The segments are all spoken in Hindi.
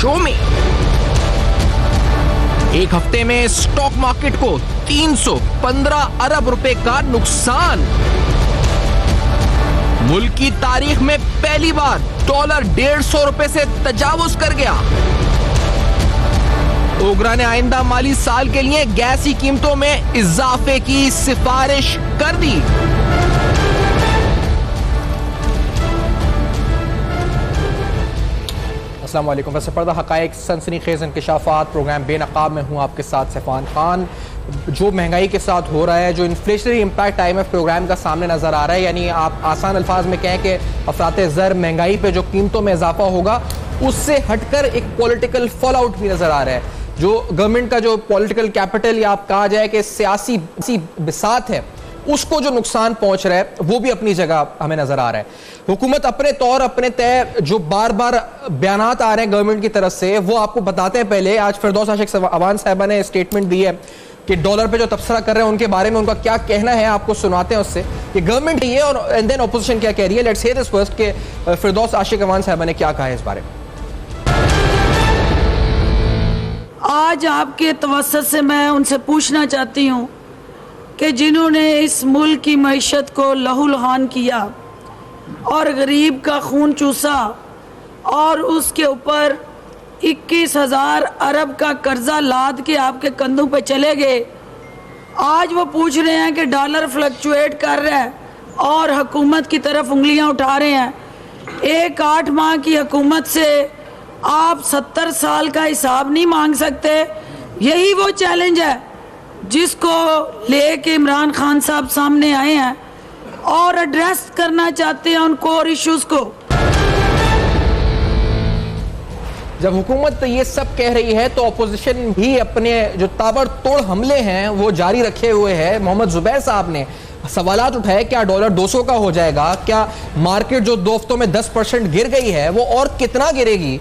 शो में। एक हफ्ते में स्टॉक मार्केट को 315 अरब रुपए का नुकसान। मुल्क की तारीख में पहली बार डॉलर 150 रुपए से तजावुज कर गया। ओगरा ने आइंदा माली साल के लिए गैस की कीमतों में इजाफे की सिफारिश कर दी। अस्सलाम वालेकुम। वैसे पर्दा हक़ाइक़ सनसनीखेज़ इंकशाफ़ात प्रोग्राम बेनकाब में हूँ आपके साथ सैफान खान। जो महंगाई के साथ हो रहा है, जो इन्फ्लेशनरी इम्पैक्ट IMF प्रोग्राम का सामने नज़र आ रहा है, यानी आप आसान अल्फाज में कहें कि अफराते ज़र महंगाई पे जो कीमतों में इजाफा होगा उससे हटकर एक पॉलिटिकल फॉल आउट भी नज़र आ रहा है। जो गवर्नमेंट का जो पॉलिटिकल कैपिटल या आप कहा जाए कि सियासी बिसात है, उसको जो नुकसान पहुंच रहा है वो भी अपनी जगह हमें नजर आ रहा है। हुकूमत अपने तौर अपने तय जो बार बार बयानात आ रहे हैं गवर्नमेंट की तरफ से, वो आपको बताते हैं। पहले आज फिरदौस आशिक अवान साहिबा ने स्टेटमेंट दी है कि डॉलर पे जो तबसरा कर रहे हैं उनके बारे में उनका क्या कहना है, आपको सुनाते हैं उससे कि गवर्नमेंट ये और एंड देन ऑपोजिशन क्या कह रही है। लेट्स हियर दिस फर्स्ट कि फिरदौस आशिक अवान साहिबा ने क्या कहा है इस बारे में। आज आपके तवस्सुत से मैं उनसे पूछना चाहती हूँ कि जिन्होंने इस मुल्क की मईशत को लहूलुहान किया और गरीब का खून चूसा और उसके ऊपर 21,000 अरब का कर्जा लाद के आपके कंधों पे चले गए, आज वो पूछ रहे हैं कि डॉलर फ्लक्चुएट कर रहा है और हुकूमत की तरफ उंगलियां उठा रहे हैं। एक 8 माह की हुकूमत से आप 70 साल का हिसाब नहीं मांग सकते। यही वो चैलेंज है जिसको लेके इमरान खान साहब सामने आए हैं और एड्रेस करना चाहते हैं उन कोर इश्यूज को। जब हुकूमत ये सब कह रही है तो अपोजिशन भी अपने जो ताबड़तोड़ हमले हैं वो जारी रखे हुए हैं। मोहम्मद जुबैर साहब ने सवालात उठाए, क्या डॉलर 200 का हो जाएगा? क्या मार्केट जो 2 हफ्तों में 10% गिर गई है वो और कितना गिरेगी?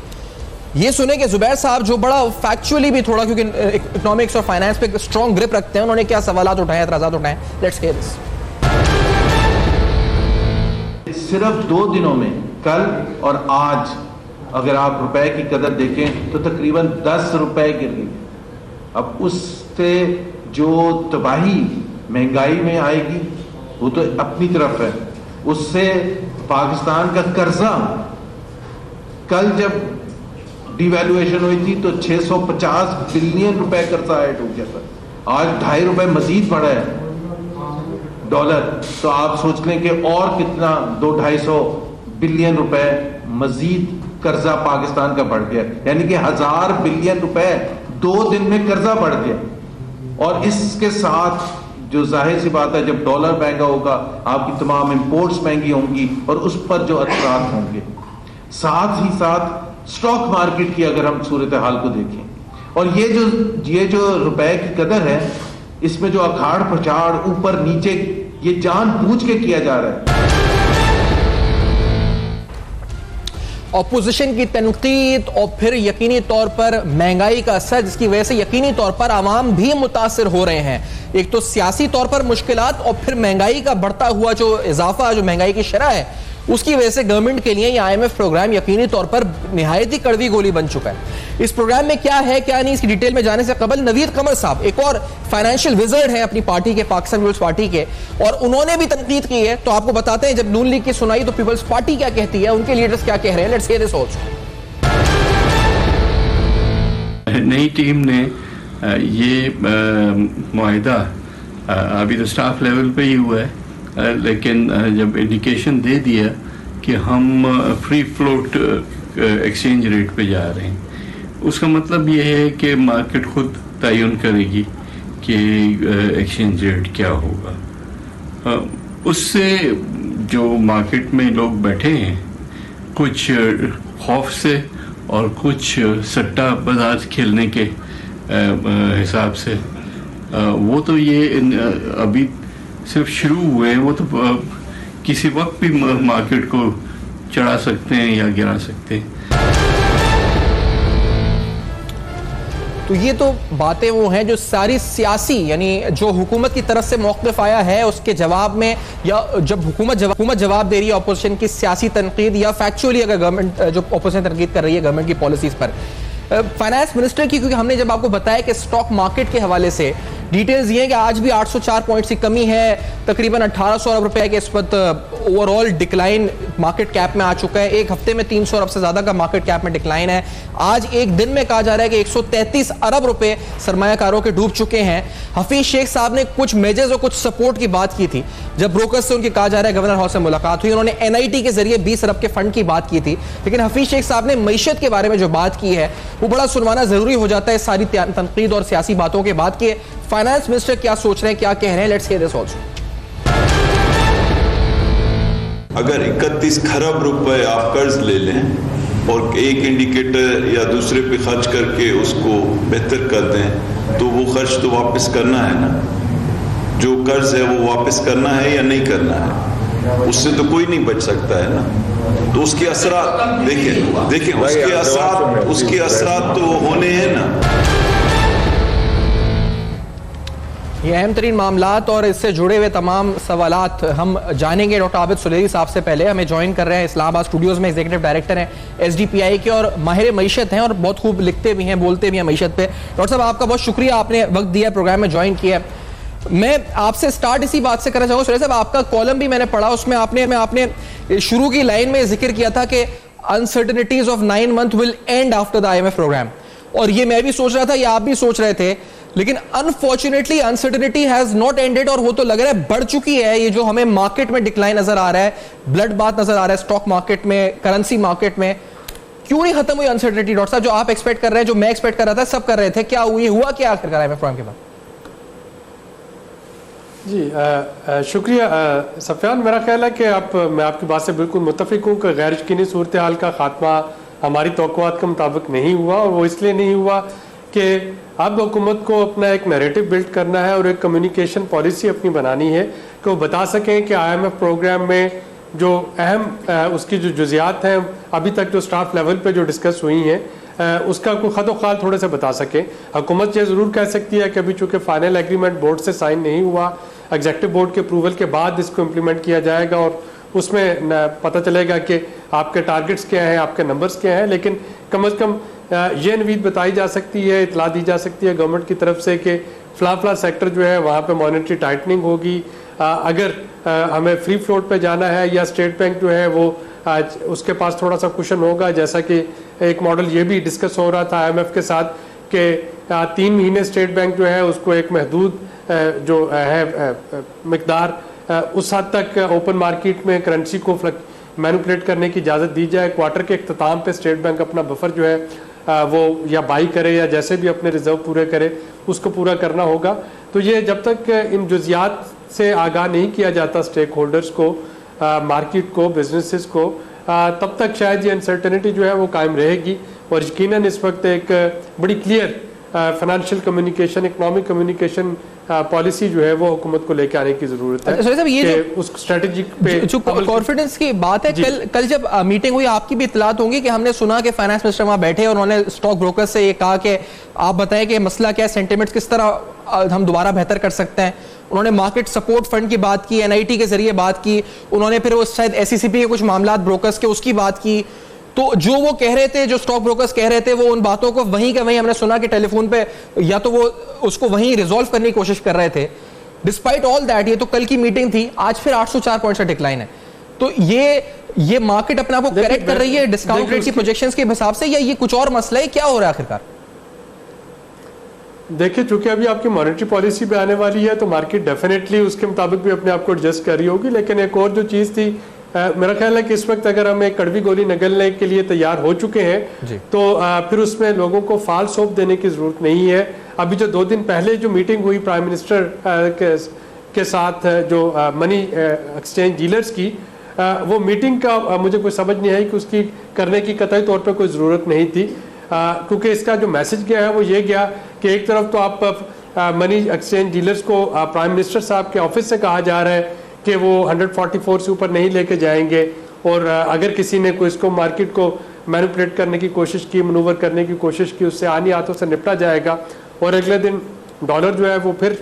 ये सुने कि जुबैर साहब जो बड़ा फैक्चुअली भी थोड़ा, क्योंकि इकोनॉमिक्स और फाइनेंस पे स्ट्रॉन्ग ग्रिप रखते हैं, उन्होंने क्या सवालात उठाए, एतराजात उठाए। Let's hear this. सिर्फ 2 दिनों में, कल और आज, अगर आप रुपए की कदर देखें तो तकरीबन 10 रुपए गिर गई। अब उससे जो तबाही महंगाई में आएगी वो तो अपनी तरफ है, उससे पाकिस्तान का कर्जा, कल जब डिवैल्यूएशन हुई थी तो 650 बिलियन रुपए कर्जा ऐड हो गया था, आज 2.5 रुपए मजीद बढ़ा है डॉलर, तो आप सोच लें कि और कितना 200-250 बिलियन रुपए मजीद कर्जा पाकिस्तान का बढ़ गया, यानी कि 1000 बिलियन रुपए 2 दिन में कर्जा बढ़ गया। और इसके साथ जो जाहिर सी बात है, जब डॉलर महंगा होगा आपकी तमाम इंपोर्ट्स महंगी होंगी और उस पर जो असरात होंगे, साथ ही साथ स्टॉक मार्केट की अगर हम सूरत हाल को देखें, और ये जो रुपए की कदर है, इसमें जो अखाड़ पछाड़ ऊपर नीचे ये जानबूझ के किया जा रहा है। ऑपोजिशन की तनकीद और फिर यकीनी तौर पर महंगाई का असर, जिसकी वजह से यकीनी तौर पर आवाम भी मुतासिर हो रहे हैं। एक तो सियासी तौर पर मुश्किलात और फिर महंगाई का बढ़ता हुआ जो इजाफा, जो महंगाई की शरह है, उसकी वजह से गवर्नमेंट के लिए ये IMF प्रोग्राम यकीनी तौर पर निहायत ही कड़वी गोली बन चुका है। इस प्रोग्राम में क्या है क्या नहीं, इसकी डिटेल में जाने से कबल नवीद कमर साहब एक और फाइनेंशियल विजर्ड है अपनी पार्टी के, पाकिस्तान पीपल्स पार्टी के, और उन्होंने भी तनकीद की है। तो आपको बताते हैं जब नून लीग की सुनाई तो पीपल्स पार्टी क्या कहती है, उनके लीडर्स क्या कह रहे हैं। Let's hear this also. नई टीम ने ये मुआहिदा अभी तो स्टाफ लेवल पे ही हुआ है, लेकिन जब इंडिकेशन दे दिया कि हम फ्री फ्लोट एक्सचेंज रेट पे जा रहे हैं, उसका मतलब ये है कि मार्केट खुद तयन करेगी कि एक्सचेंज रेट क्या होगा। उससे जो मार्केट में लोग बैठे हैं, कुछ खौफ से और कुछ सट्टा बाजार खेलने के हिसाब से, वो तो ये अभी सिर्फ शुरू हुए हैं, वो तो किसी वक्त भी मार्केट को चढ़ा सकते हैं या गिरा सकते हैं। तो ये तो बातें वो हैं जो सारी सियासी, यानी जो हुकूमत की तरफ से मौक़िफ़ आया है उसके जवाब में, या जब हुकूमत जवाब दे रही है अपोजिशन की सियासी तनकीद, या फैक्चुअली अगर गवर्नमेंट जो अपोजिशन तनकीद कर रही है गवर्नमेंट की पॉलिसीज़ पर, फाइनेंस मिनिस्टर की, क्योंकि हमने जब आपको बताया कि स्टॉक मार्केट के हवाले से डिटेल्स ये हैं कि आज भी 804 पॉइंट्स की कमी है, तकरीबन 1800 अरब रुपए के इस वक्त ओवरऑल डिक्लाइन मार्केट कैप में आ चुका है। एक हफ्ते में 300 अरब से ज्यादा का मार्केट कैप में डिक्लाइन है। आज एक दिन में कहा जा रहा है कि 133 अरब रुपए सरमायाकारों के डूब चुके हैं। हफीज शेख साहब ने कुछ मेजर्स और कुछ सपोर्ट की बात की थी जब ब्रोकर्स से उनकी कहा जा रहा है गवर्नर हाउस से मुलाकात हुई, उन्होंने एनआईटी के जरिए 20 अरब के फंड की बात की थी। लेकिन हफीज शेख साहब ने मईशत के बारे में जो बात की है वो बड़ा सुनवाना जरूरी हो जाता है सारी तनकीद और सियासी बातों के बाद कि फाइनेंस मिनिस्टर क्या सोच रहे हैं, क्या कह रहे हैं। Let's hear this also. अगर 31 खरब रुपए आप कर्ज ले लें और एक इंडिकेटर या दूसरे पे खर्च करके उसको बेहतर कर दें तो वो खर्च तो वापस करना है ना, जो कर्ज है वो वापस करना है या नहीं करना है, उससे तो कोई नहीं बच सकता है ना। तो उसके असरात देखें उसके असरात तो होने हैं ना। ये अहम तरीन मामलात और इससे जुड़े हुए तमाम सवालात हम जानेंगे डॉक्टर आबिद सुलेरी साहब से। पहले हमें ज्वाइन कर रहे हैं इस्लामाबाद स्टूडियोज में, एग्जीक्यूटिव डायरेक्टर हैं एसडीपीआई के और माहिर मईशत हैं और बहुत खूब लिखते भी हैं, बोलते भी हैं मईशत पे। डॉक्टर साहब आपका बहुत शुक्रिया, आपने वक्त दिया, प्रोग्राम में ज्वाइन किया। मैं आपसे स्टार्ट इसी बात से करना चाहूँगा सुलेरी साहब, आपका कॉलम भी मैंने पढ़ा, उसमें आपने शुरू की लाइन में जिक्र किया था कि uncertainties of 9 months will end after the IMF programme, और ये मैं भी सोच रहा था, ये आप भी सोच रहे थे, लेकिन unfortunately uncertainty has not ended और वो तो लग रहा है बढ़ चुकी है। ये जो हमें मार्केट में डिक्लाइन नजर आ रहा है, ब्लड बाथ नजर आ रहा है स्टॉक मार्केट में, करेंसी मार्केट में, क्यों नहीं खत्म हुई अनसर्टेनिटी? डॉक्टर साहब, जो आप एक्सपेक्ट कर रहे हैं, जो मैं एक्सपेक्ट कर रहा था, सब कर रहे थे, क्या हुआ क्या आखिरकार IMF प्रोग्राम के बाद? जी शुक्रिया सफियान। मेरा ख्याल है कि मैं आपकी बात से बिल्कुल मुत्तफिक हूँ कि गैर यकीनी सूरत हाल का खात्मा हमारी तवक्कुआत के मुताबिक नहीं हुआ, और वो इसलिए नहीं हुआ कि अब हुकूमत को अपना एक नैरेटिव बिल्ड करना है और एक कम्युनिकेशन पॉलिसी अपनी बनानी है कि वो बता सकें कि IMF प्रोग्राम में जो अहम उसकी जो जुजियात हैं अभी तक जो स्टाफ लेवल पे जो डिस्कस हुई हैं उसका कोई खत ख्याल थोड़े से बता सकें। हुकूमत ये ज़रूर कह सकती है कि अभी चूँकि फाइनल एग्रीमेंट बोर्ड से साइन नहीं हुआ, एग्जेक्टिव बोर्ड के अप्रूवल के बाद इसको इम्प्लीमेंट किया जाएगा और उसमें पता चलेगा कि आपके टारगेट्स क्या हैं, आपके नंबर्स क्या हैं, लेकिन कम अज़ कम ये नवीद बताई जा सकती है, इतला दी जा सकती है गवर्नमेंट की तरफ से कि फ़ला सेक्टर जो है वहाँ पे मॉनेटरी टाइटनिंग होगी। अगर हमें फ्री फ्लोट पे जाना है या स्टेट बैंक जो है वो उसके पास थोड़ा सा कुशन होगा, जैसा कि एक मॉडल ये भी डिस्कस हो रहा था IMF के साथ कि 3 महीने स्टेट बैंक जो है उसको एक महदूद जो है मिकदार उस हद तक ओपन मार्केट में करेंसी को मैनिपुलेट करने की इजाज़त दी जाए। क्वार्टर के अख्ताम पे स्टेट बैंक अपना बफर जो है वो या बाई करे या जैसे भी अपने रिजर्व पूरे करे उसको पूरा करना होगा। तो ये जब तक इन जुजियात से आगाह नहीं किया जाता स्टेक होल्डर्स को, मार्केट को, बिजनेसेस को, तब तक शायद ये अनसर्टेनिटी जो है वो कायम रहेगी। और यकीनन इस वक्त एक बड़ी clear financial communication, economic communication policy जो है वो हुकूमत को लेके आने की जरूरत है। अच्छा, ये जो उस स्ट्रेटेजिक पे जो कॉन्फिडेंस की बात है, कल जब मीटिंग हुई आपकी भी इत्तलात होंगी कि हमने सुना कि फाइनेंस मिनिस्टर वहां बैठे और उन्होंने स्टॉक ब्रोकर से ये कहा कि आप बताएं कि मसला क्या है, सेंटिमेंट्स किस तरह हम दोबारा बेहतर कर सकते हैं। उन्होंने मार्केट सपोर्ट फंड की बात की, एनआईटी के जरिए बात की, उन्होंने फिर वो शायद एससीसीपी के कुछ मामला ब्रोकर्स के उसकी बात की। तो जो वो कह रहे थे, जो स्टॉक ब्रोकर्स कह रहे थे, वो उन बातों को वहीं का वहीं हमने सुना कि टेलीफोन पे या तो वो उसको वहीं रिजॉल्व करने की कोशिश कर रहे थे। डिस्पाइट ऑल दैट, ये तो कल की मीटिंग थी, आज फिर 804 पॉइंट्स का डिक्लाइन है। तो ये मार्केट अपने आप को करेक्ट कर रही है डिस्काउंट रेट की प्रोजेक्शंस के हिसाब से, या ये कुछ और मसला है, क्या हो रहा है आखिरकार? देखिए, चूंकि अभी आपकी मॉनेटरी पॉलिसी पे आने वाली है तो मार्केट डेफिनेटली उसके मुताबिक भी अपने आप को एडजस्ट कर रही होगी। लेकिन एक और जो चीज़ थी, मेरा ख्याल है कि इस वक्त अगर हम एक कड़वी गोली निगलने के लिए तैयार हो चुके हैं तो फिर उसमें लोगों को फाल्स होप देने की जरूरत नहीं है। अभी जो 2 दिन पहले जो मीटिंग हुई प्राइम मिनिस्टर के साथ जो मनी एक्सचेंज डीलर्स की, वो मीटिंग का मुझे कोई समझ नहीं आई कि उसकी करने की कतई तौर पर कोई ज़रूरत नहीं थी, क्योंकि इसका जो मैसेज गया है वो ये गया कि एक तरफ तो आप मनी एक्सचेंज डीलर्स को प्राइम मिनिस्टर साहब के ऑफिस से कहा जा रहा है कि वो 144 से ऊपर नहीं लेके जाएंगे, और अगर किसी ने कोई इसको मार्केट को मैनिपुलेट करने की कोशिश की, मनूवर करने की कोशिश की, उससे आनी हाथों से निपटा जाएगा। और अगले दिन डॉलर जो है वो फिर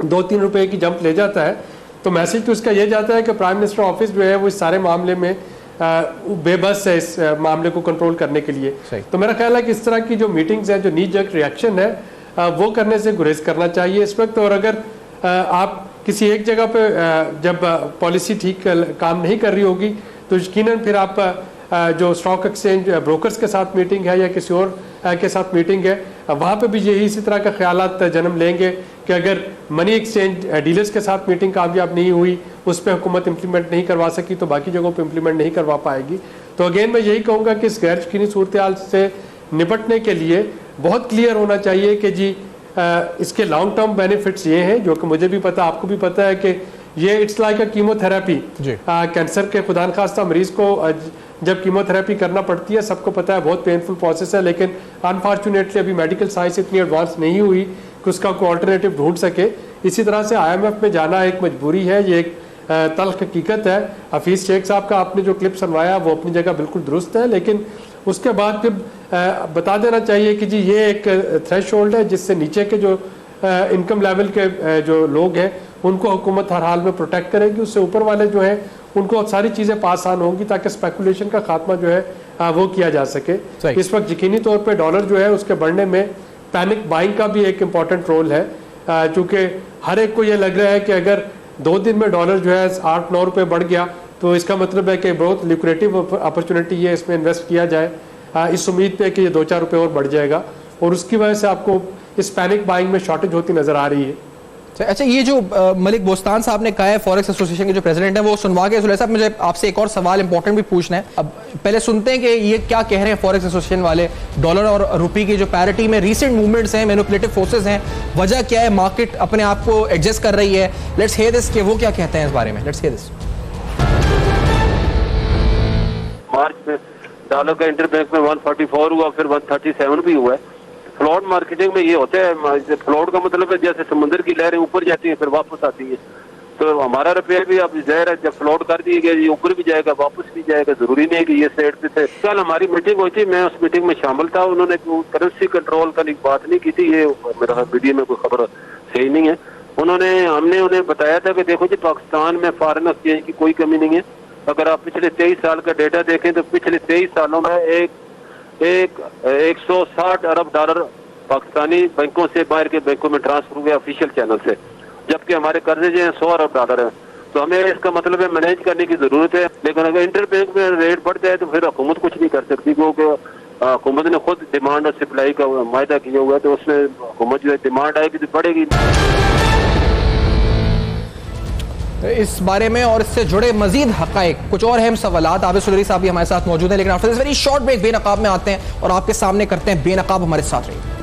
2-3 रुपए की जंप ले जाता है। तो मैसेज तो इसका ये जाता है कि प्राइम मिनिस्टर ऑफिस जो है वो इस सारे मामले में बेबस है इस मामले को कंट्रोल करने के लिए। सही। तो मेरा ख्याल है कि इस तरह की जो मीटिंग्स हैं, जो नी जर्क रिएक्शन है, वो करने से गुरेज करना चाहिए इस वक्त। और अगर आप किसी एक जगह पे जब पॉलिसी ठीक काम नहीं कर रही होगी तो यकीनन फिर आप जो स्टॉक एक्सचेंज ब्रोकर्स के साथ मीटिंग है या किसी और के साथ मीटिंग है, वहाँ पे भी यही इसी तरह का ख्यालात जन्म लेंगे कि अगर मनी एक्सचेंज डीलर्स के साथ मीटिंग कामयाब नहीं हुई, उस पर हुकूमत इम्प्लीमेंट नहीं करवा सकी तो बाकी जगहों पे इम्प्लीमेंट नहीं करवा पाएगी। तो अगेन मैं यही कहूँगा कि इस गैर यकीनी सूरत हाल से निपटने के लिए बहुत क्लियर होना चाहिए कि जी इसके लॉन्ग टर्म बेनिफिट्स ये हैं, जो कि मुझे भी पता, आपको भी पता है कि ये it's like a chemotherapy. Cancer के खुदा न खास्ता मरीज को जब कीमोथेरेपी करना पड़ती है, सबको पता है बहुत पेनफुल प्रोसेस है, लेकिन अनफॉर्चुनेटली अभी मेडिकल साइंस इतनी एडवांस नहीं हुई कि उसका कोई ऑल्टरनेटिव ढूंढ सके। इसी तरह से IMF में जाना एक मजबूरी है, ये एक तल्ख हकीकत है। हफीज़ शेख साहब का आपने जो क्लिप सुनवाया वो अपनी जगह बिल्कुल दुरुस्त है, लेकिन उसके बाद फिर बता देना चाहिए कि जी ये एक थ्रेश होल्ड है जिससे नीचे के जो इनकम लेवल के जो लोग हैं उनको हुकूमत हर हाल में प्रोटेक्ट करेगी, उससे ऊपर वाले जो हैं उनको सारी चीज़ें पास ऑन होंगी ताकि स्पेकुलेशन का खात्मा जो है वो किया जा सके। इस वक्त यकीनी तौर पे डॉलर जो है उसके बढ़ने में पैनिक बाइंग का भी एक इम्पॉर्टेंट रोल है, चूँकि हर एक को ये लग रहा है कि अगर 2 दिन में डॉलर जो है 8-9 रुपये बढ़ गया तो इसका मतलब है कि बहुत लिक्रेटिव अपॉर्चुनिटी है, इसमें इन्वेस्ट किया जाए, इस उम्मीद पे कि ये 2-4 रुपये और बढ़ जाएगा, और उसकी वजह से आपको इस पैनिक बाइंग में शॉर्टेज होती नजर आ रही है। अच्छा, ये जो मलिक बोस्तान साहब ने कहा है, फॉरेक्स एसोसिएशन के जो प्रेसिडेंट हैं, वो सुनवा के सुलेह साहब मुझे आपसे एक और सवाल इंपॉर्टेंट भी पूछना है। अब पहले सुनते हैं कि ये क्या कह रहे हैं फॉरेक्स एसोसिएशन वाले, डॉलर और रुपये की जो पैरिटी में रीसेंट मूवमेंट्स हैं, मैनिपुलेटिव फोर्सेस हैं, वजह क्या है, मार्केट अपने आप को एडजस्ट कर रही है। लेट्स हियर दिस कि वो क्या कहते हैं इस बारे में। Let's hear this. मार्च में डॉलर का इंटरबैंक में 144 हुआ, फिर 137 भी हुआ है। फ्लोट मार्केटिंग में ये होता है, फ्लोट का मतलब है जैसे समुद्र की लहरें ऊपर जाती हैं फिर वापस आती है, तो हमारा रुपया भी अब जाहिर है जब फ्लोट कर दिए गए ये ऊपर भी जाएगा वापस भी जाएगा, जरूरी नहीं है कि ये साइड पे थे। कल हमारी मीटिंग हुई थी, मैं उस मीटिंग में शामिल था, उन्होंने करेंसी कंट्रोल का बात नहीं की थी, ये मेरा मीडिया में कोई खबर सही नहीं है। हमने उन्हें बताया था कि देखो जी पाकिस्तान में फॉरेन एक्सचेंज की कोई कमी नहीं है। अगर आप पिछले 23 साल का डेटा देखें तो पिछले 23 सालों में 160 अरब डॉलर पाकिस्तानी बैंकों से बाहर के बैंकों में ट्रांसफर हुए ऑफिशियल चैनल से, जबकि हमारे कर्जे जो हैं 100 अरब डॉलर है। तो हमें इसका मतलब है मैनेज करने की जरूरत है, लेकिन अगर इंटर बैंक में रेट बढ़ जाए तो फिर हुकूमत कुछ नहीं कर सकती, क्योंकि हुकूमत ने खुद डिमांड और सप्लाई का मायदा किया हुआ है, तो उसमें हुकूमत जो है डिमांड आएगी तो बढ़ेगी। इस बारे में और इससे जुड़े मजीद हकायक कुछ और अहम सवालात आबिद सुलेरी साहब भी हमारे साथ मौजूद हैं, लेकिन after this very short break बेनकाब में आते हैं और आपके सामने करते हैं बेनकाब। हमारे साथ रहिए।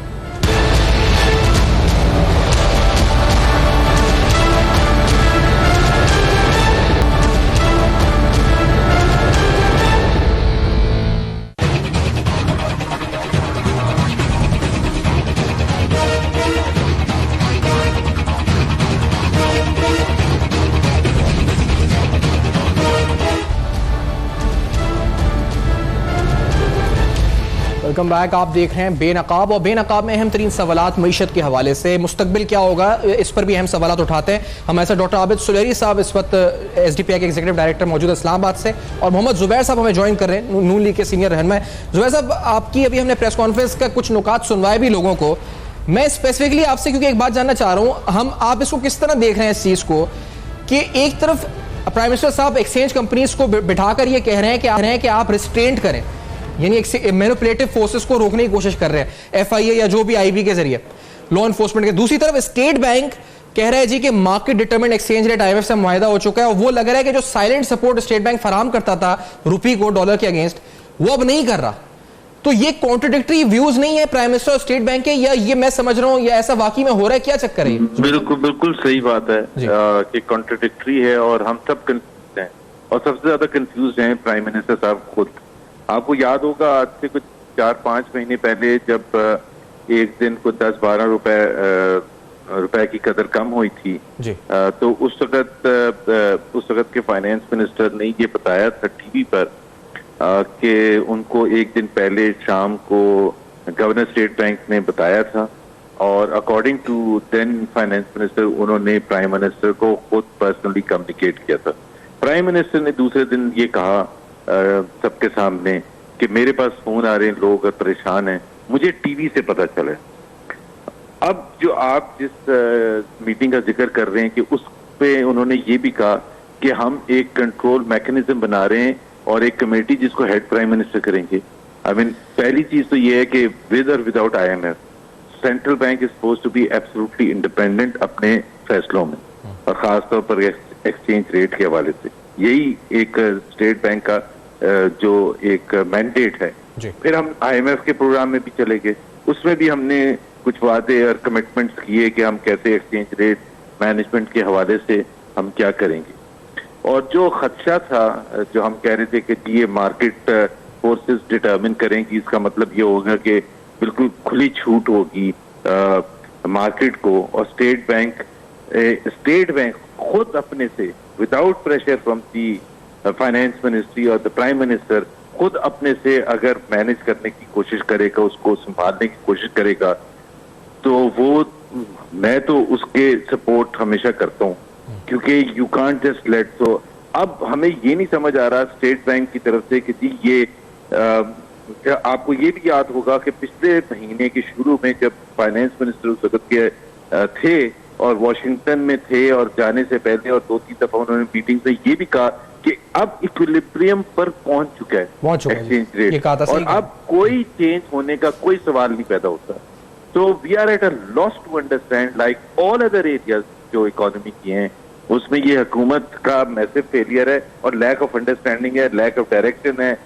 Welcome back. आप देख रहे हैं बेनकाब, और बेनकाब में अहम तरीन सवालात मईशत के हवाले से, मुस्तकबिल क्या होगा इस पर भी अहम सवालात उठाते हैं। हमारे साथ डॉक्टर आबिद सुलेरी साहब इस वक्त SDPI के एग्जीक्यूटिव डायरेक्टर मौजूद है इस्लामाबाद से, और मोहम्मद जुबैर साहब हमें ज्वाइन कर रहे हैं, नून लीग के सीनियर रहनुमा। जुबैर साहब, आपकी अभी हमने प्रेस कॉन्फ्रेंस का कुछ नुकात सुनवाए भी लोगों को। मैं स्पेसिफिकली आपसे क्योंकि एक बात जानना चाह रहा हूँ, आप इसको किस तरह देख रहे हैं इस चीज़ को कि एक तरफ प्राइम मिनिस्टर साहब एक्सचेंज कंपनीज को बिठाकर ये कह रहे हैं कि आप रिस्ट्रेंट करें, यानी मैनिपुलेटिव फोर्सेस को रोकने की कोशिश कर रहे हैं FIA या जो भी IB के जरिए लॉ एनफोर्समेंट के। दूसरी तरफ स्टेट बैंक कह रहा है जी कि market determined exchange rate IMF से मुआहिदा हो चुका है, और वो लग रहा है कि जो साइलेंट सपोर्ट स्टेट बैंक फराहम करता था रुपये को डॉलर के अगेंस्ट, वो अब नहीं कर रहा। तो ये कॉन्ट्रडिक्टरी व्यूज नहीं है प्राइम मिनिस्टर और स्टेट बैंक के, या ये मैं समझ रहा हूँ या ऐसा वाकई में हो रहा है, क्या चक्कर है? बिल्कुल सही बात है कि कॉन्ट्रडिक्टरी है और हम सब कंफ्यूज हैं, और सबसे ज्यादा कंफ्यूज हैं प्राइम मिनिस्टर साहब खुद। आपको याद होगा आज से कुछ 4-5 महीने पहले जब एक दिन को 10-12 रुपए की कदर कम हुई थी जी, तो उस वक्त के फाइनेंस मिनिस्टर ने ये बताया था टीवी पर कि उनको एक दिन पहले शाम को गवर्नर स्टेट बैंक ने बताया था, और according to then finance minister उन्होंने प्राइम मिनिस्टर को खुद पर्सनली कम्युनिकेट किया था। प्राइम मिनिस्टर ने दूसरे दिन ये कहा सबके सामने कि मेरे पास फोन आ रहे हैं, लोग परेशान हैं, मुझे टीवी से पता चला। अब जो आप जिस मीटिंग का जिक्र कर रहे हैं कि उस पे उन्होंने ये भी कहा कि हम एक कंट्रोल मैकेनिज्म बना रहे हैं और एक कमेटी जिसको हेड प्राइम मिनिस्टर करेंगे। आई मीन पहली चीज तो ये है कि विद और without IMF central bank is supposed to be absolutely independent अपने फैसलों में, और खासतौर पर एक्सचेंज रेट के हवाले से। यही एक स्टेट बैंक का जो एक मैंडेट है। फिर हम IMF के प्रोग्राम में भी चले गए, उसमें भी हमने कुछ वादे और कमिटमेंट्स किए कि हम कैसे एक्सचेंज रेट मैनेजमेंट के हवाले से हम क्या करेंगे। और जो खदशा था, जो हम कह रहे थे कि ये मार्केट फोर्सेस डिटरमिन करेंगी, इसका मतलब ये होगा कि बिल्कुल खुली छूट होगी मार्केट को, और स्टेट बैंक खुद अपने से without pressure from the finance ministry और द प्राइम मिनिस्टर खुद अपने से अगर मैनेज करने की कोशिश करेगा, उसको संभालने की कोशिश करेगा, तो वो मैं तो उसके सपोर्ट हमेशा करता हूँ, क्योंकि यू कांट जस्ट लेट। सो अब हमें ये नहीं समझ आ रहा स्टेट बैंक की तरफ से कि जी ये आपको ये भी याद होगा कि पिछले महीने के शुरू में जब फाइनेंस मिनिस्टर उस वक्त के थे और वॉशिंगटन में थे, और जाने से पहले और 2-3 दफा उन्होंने मीटिंग में ये भी कहा कि अब इक्विलिब्रियम पर पहुंच चुका है एक्सचेंज रेट, और अब कोई चेंज होने का कोई सवाल नहीं पैदा होता। तो we are at a loss to understand like all other areas जो इकोनॉमी की हैं, उसमें ये हुकूमत का मैसिव फेलियर है और लैक ऑफ अंडरस्टैंडिंग है, लैक ऑफ डायरेक्शन है।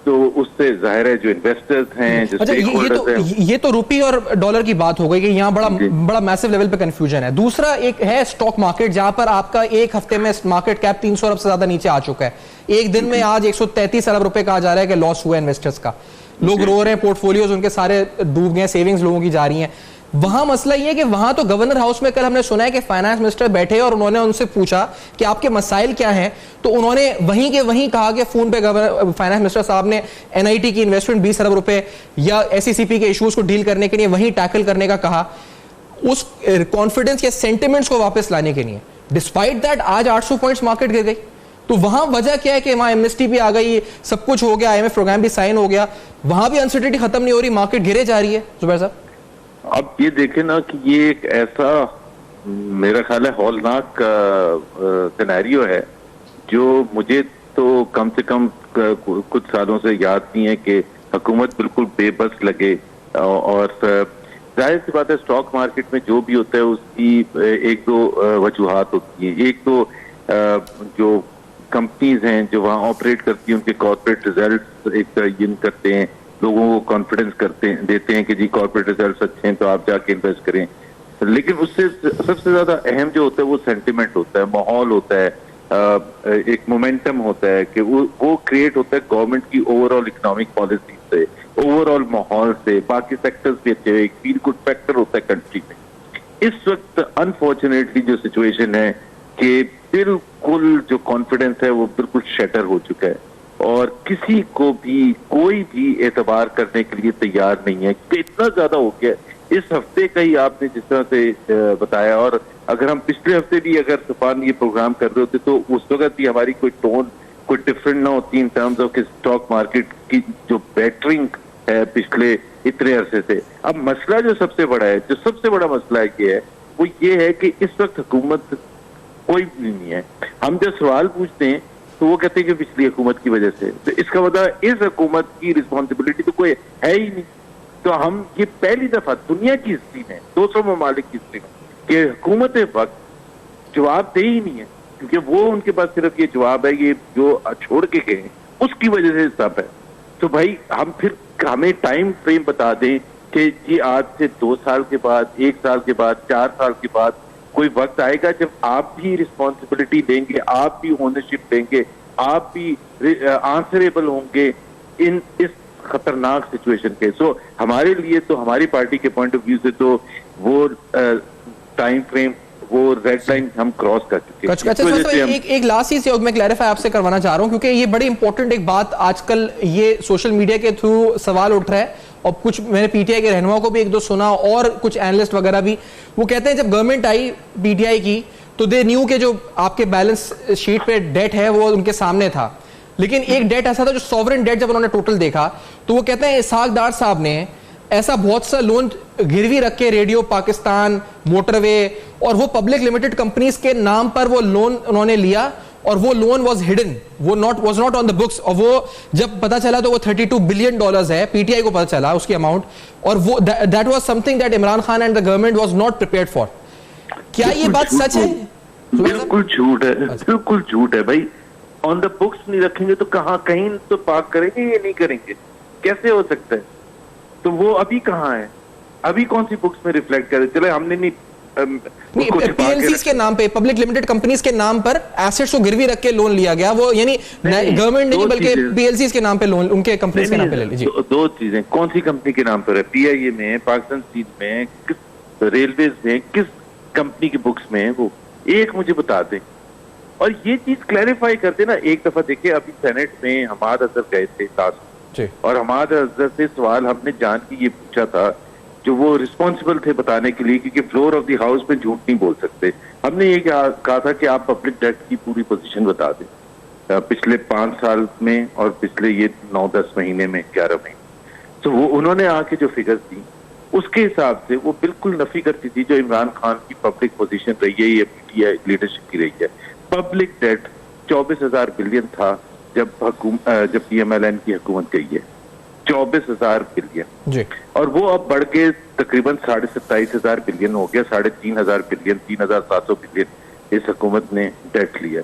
तो उससे जाहिर है जो इन्वेस्टर्स हैं, जो स्टेकहोल्डर्स हैं, ये तो रुपये और डॉलर की बात हो गई कि यहाँ बड़ा मैसिव लेवल पे कंफ्यूजन है। दूसरा एक है स्टॉक मार्केट, जहां पर आपका एक हफ्ते में मार्केट कैप 300 अरब से ज्यादा नीचे आ चुका है। एक दिन में आज 133 अरब रुपए कहा जा रहा है कि लॉस हुआ इन्वेस्टर्स का। लोग रो रहे हैं, पोर्टफोलियोज उनके सारे डूब गए, सेविंग्स लोगों की जा रही हैं। वहां मसला ये है कि वहां तो गवर्नर हाउस में कल हमने सुना है कि फाइनेंस मिनिस्टर बैठे और उन्होंने उनसे पूछा कि आपके मसाइल क्या हैं, तो उन्होंने वहीं के वहीं कहा कि फोन पे गवर्नर फाइनेंस मिनिस्टर साहब ने NIT की इन्वेस्टमेंट 20 अरब रुपए या SECP के इश्यूज को डील करने के लिए वहीं टैकल करने का कहा, उस कॉन्फिडेंस या सेंटिमेंट्स को वापस लाने के लिए। डिस्पाइट दैट आज 800 पॉइंट्स मार्केट गिर गई। तो वहां वजह क्या है कि वहां एमनेस्टी भी आ गई, सब कुछ हो गया, IMF प्रोग्राम भी साइन हो गया, वहां भी अनसर्टेनिटी खत्म नहीं हो रही, मार्केट गिरे जा रही है। जुबैर साहब अब ये देखें ना कि ये एक ऐसा मेरा ख्याल है हौलनाक सिनेरियो है जो मुझे तो कम से कम कुछ सालों से याद नहीं है कि हुकूमत बिल्कुल बेबस लगे। और जाहिर सी बात है स्टॉक मार्केट में जो भी होता है उसकी एक दो वजूहात होती है। एक तो जो कंपनीज हैं जो वहाँ ऑपरेट करती हैं, उनके कॉर्पोरेट रिजल्ट एक यकीन करते हैं, लोगों को कॉन्फिडेंस देते हैं कि जी कॉर्पोरेट रिजल्ट अच्छे हैं तो आप जाके इन्वेस्ट करें। लेकिन उससे सबसे ज्यादा अहम जो होता है वो सेंटिमेंट होता है, माहौल होता है, एक मोमेंटम होता है कि वो क्रिएट होता है गवर्नमेंट की ओवरऑल इकोनॉमिक पॉलिसी से, ओवरऑल माहौल से, बाकी सेक्टर्स भी अच्छे, एक फील गुड फैक्टर होता है कंट्री में। इस वक्त अनफॉर्चुनेटली जो सिचुएशन है कि बिल्कुल जो कॉन्फिडेंस है वो बिल्कुल शटर हो चुका है और किसी को भी कोई भी एतबार करने के लिए तैयार नहीं है कि इतना ज्यादा हो गया। इस हफ्ते का ही आपने जिस तरह से बताया, और अगर हम पिछले हफ्ते भी अगर तूफान ये प्रोग्राम कर रहे होते तो उस वक्त भी हमारी कोई टोन कोई डिफरेंट ना होती in terms of stock market की जो बैटरिंग है पिछले इतने अरसे से। अब मसला जो सबसे बड़ा है, जो सबसे बड़ा मसला ये है वो ये है कि इस वक्त हुकूमत कोई भी नहीं है। हम जब सवाल पूछते हैं तो वो कहते हैं कि पिछली हुकूमत की वजह से, तो इसका मतलब इस हुकूमत की रिस्पॉन्सिबिलिटी तो कोई है ही नहीं। तो हम ये पहली दफा दुनिया की हिस्ट्री में, 200 ममालिक की हिस्ट्री में, कि हुकूमत वक्त जवाब दे ही नहीं है, क्योंकि वो उनके पास सिर्फ ये जवाब है ये जो छोड़ के गए उसकी वजह से सब है। तो भाई हम फिर हमें टाइम फ्रेम बता दें कि जी आज से 2 साल के बाद, 1 साल के बाद, 4 साल के बाद कोई वक्त आएगा जब आप भी रिस्पॉन्सिबिलिटी लेंगे, आप भी ओनरशिप लेंगे, आप भी आंसरेबल होंगे इन इस खतरनाक सिचुएशन के। सो हमारे लिए तो, हमारी पार्टी के पॉइंट ऑफ व्यू से तो वो टाइम फ्रेम, वो रेड लाइन हम क्रॉस कर चुके हैं। अच्छा, एक लास्ट चीज मैं क्लैरिफाई आपसे करवाना चाह रहा हूं, क्योंकि ये बड़ी इंपॉर्टेंट एक बात आजकल ये सोशल मीडिया के थ्रू सवाल उठ रहा है, और कुछ मैंने PTI के रहनुमाओं को भी एक दो सुना और कुछ एनालिस्ट वगैरह भी, वो कहते हैं जब गवर्नमेंट आई PTI की तो दे न्यू के जो आपके बैलेंस शीट पे डेट है वो उनके सामने था, लेकिन एक डेट ऐसा था जो सॉवरेन डेट, जब उन्होंने टोटल देखा तो वो कहते हैं इसहाक डार साहब ने ऐसा बहुत सा लोन गिरवी रख के रेडियो पाकिस्तान, मोटरवे और वो पब्लिक लिमिटेड कंपनीज के नाम पर वो लोन उन्होंने लिया और वो लोन वाज हिडन, वो was not on the books. और वो जब पता चला तो वो $32 बिलियन है, पीटीआई को पता चला उसकी अमाउंट, और वो that was something that Imran Khan and the government was not prepared for. क्या ये बात सच है? बिल्कुल झूठ है, बिल्कुल झूठ है भाई। ऑन द बुक्स नहीं रखेंगे तो कहीं तो पार्क करेंगे, ये नहीं करेंगे, कैसे हो सकता है? तो वो अभी कहाँ है? अभी कौन सी बुक्स में रिफ्लेक्ट करे? चले हमने नहीं पीएलसीज के नाम पे, पब्लिक लिमिटेड कंपनीज के नाम पर एसेट्स को गिरवी रख के लोन लिया गया, वो यानी गवर्नमेंट नहीं बल्कि पीएलसीज के नाम पे लोन, उनके कंपनीज के नाम पे ले लीजिए। दो चीजें, कौन सी कंपनी के नाम पर है? पीआईए में, पाकिस्तान स्टील में, किस रेलवे में, किस कंपनी की बुक्स में है वो? एक मुझे बता दें और ये चीज क्लैरिफाई करते ना। एक दफा देखिए, अभी सेनेट में हमाद अजहर गए थे लास्ट, और हमाद अजहर से सवाल हमने जान के ये पूछा था, जो वो रिस्पॉन्सिबल थे बताने के लिए, क्योंकि फ्लोर ऑफ द हाउस में झूठ नहीं बोल सकते। हमने ये कहा था कि आप पब्लिक डेट की पूरी पोजीशन बता दें पिछले 5 साल में और पिछले ये 9-10 महीने में, 11 महीने। तो वो उन्होंने आके जो फिगर्स दी उसके हिसाब से वो बिल्कुल नफी करती थी जो इमरान खान की पब्लिक पोजीशन रही है, ये पीटीआई लीडरशिप की रही है। पब्लिक डेट 24,000 बिलियन था जब पीएमएलएन की हुकूमत गई है, 24,000 बिलियन जी। और वो अब बढ़ के तकरीबन 27,500 बिलियन हो गया, 3,500 बिलियन, 3,700 बिलियन इस हुकूमत ने डेट लिया।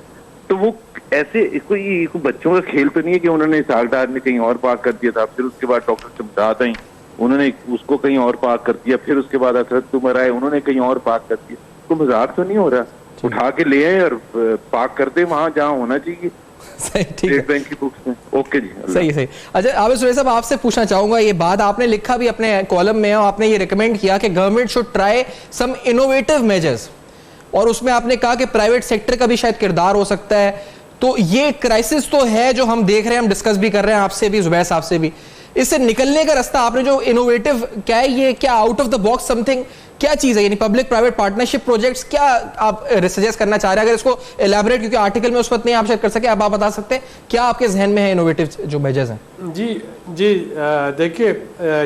तो वो ऐसे कोई बच्चों का खेल तो नहीं है कि उन्होंने इसहाक डार ने कहीं और पार्क कर दिया था, फिर उसके बाद डॉक्टर चमदाद आई, उन्होंने उसको कहीं और पार्क कर दिया, फिर उसके बाद असरत उमर आए, उन्होंने कहीं और पार्क कर दिया। तो मजाक तो नहीं हो रहा? उठा के ले आए और पार्क कर दे वहां जहां होना चाहिए, स्टेट बैंक की बुक्स में। ओके जी, सही। अच्छा आबिद सुरेश साहब, आपसे पूछना चाहूंगा, ये बात आपने लिखा भी अपने कॉलम में और आपने ये रिकमेंड किया कि government should try some innovative measures, और उसमें आपने कहा कि प्राइवेट सेक्टर का भी शायद किरदार हो सकता है। तो ये क्राइसिस तो है जो हम देख रहे हैं, हम डिस्कस भी कर रहे हैं आपसे भी, जुबैर साहब से भी, इससे निकलने का रास्ता आपने जो इनोवेटिव क्या है, ये क्या out of the box something क्या चीज है, यानी पब्लिक प्राइवेट पार्टनरशिप प्रोजेक्ट्स, क्या आप सजेस्ट करना चाह रहे हैं? अगर इसको एलैबोरेट, क्योंकि आर्टिकल में उस वक्त नहीं आप शायद कर सके, अब आप बता सकते हैं क्या आपके जहन में है इनोवेटिव जो मेजर्स हैं? जी देखिए,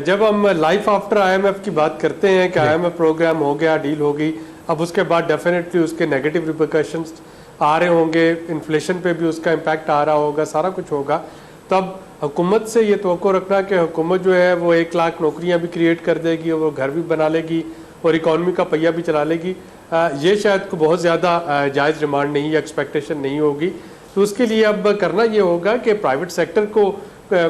जब हम लाइफ आफ्टर आईएमएफ की बात करते हैं कि आईएमएफ प्रोग्राम हो गया, डील हो गई, अब उसके बाद डेफिनेटली उसके नेगेटिव रिपरकशंस आ रहे होंगे, इन्फ्लेशन पे भी उसका इम्पैक्ट आ रहा होगा, सारा कुछ होगा। तब हुकूमत से ये तवक्को रखना कि हुकूमत जो है वो 1 लाख नौकरियां भी क्रिएट कर देगी और वो घर भी बना लेगी और इकॉनमी का पहिया भी चला लेगी, ये शायद को बहुत ज़्यादा जायज़ डिमांड नहीं या एक्सपेक्टेशन नहीं होगी। तो उसके लिए अब करना ये होगा कि प्राइवेट सेक्टर को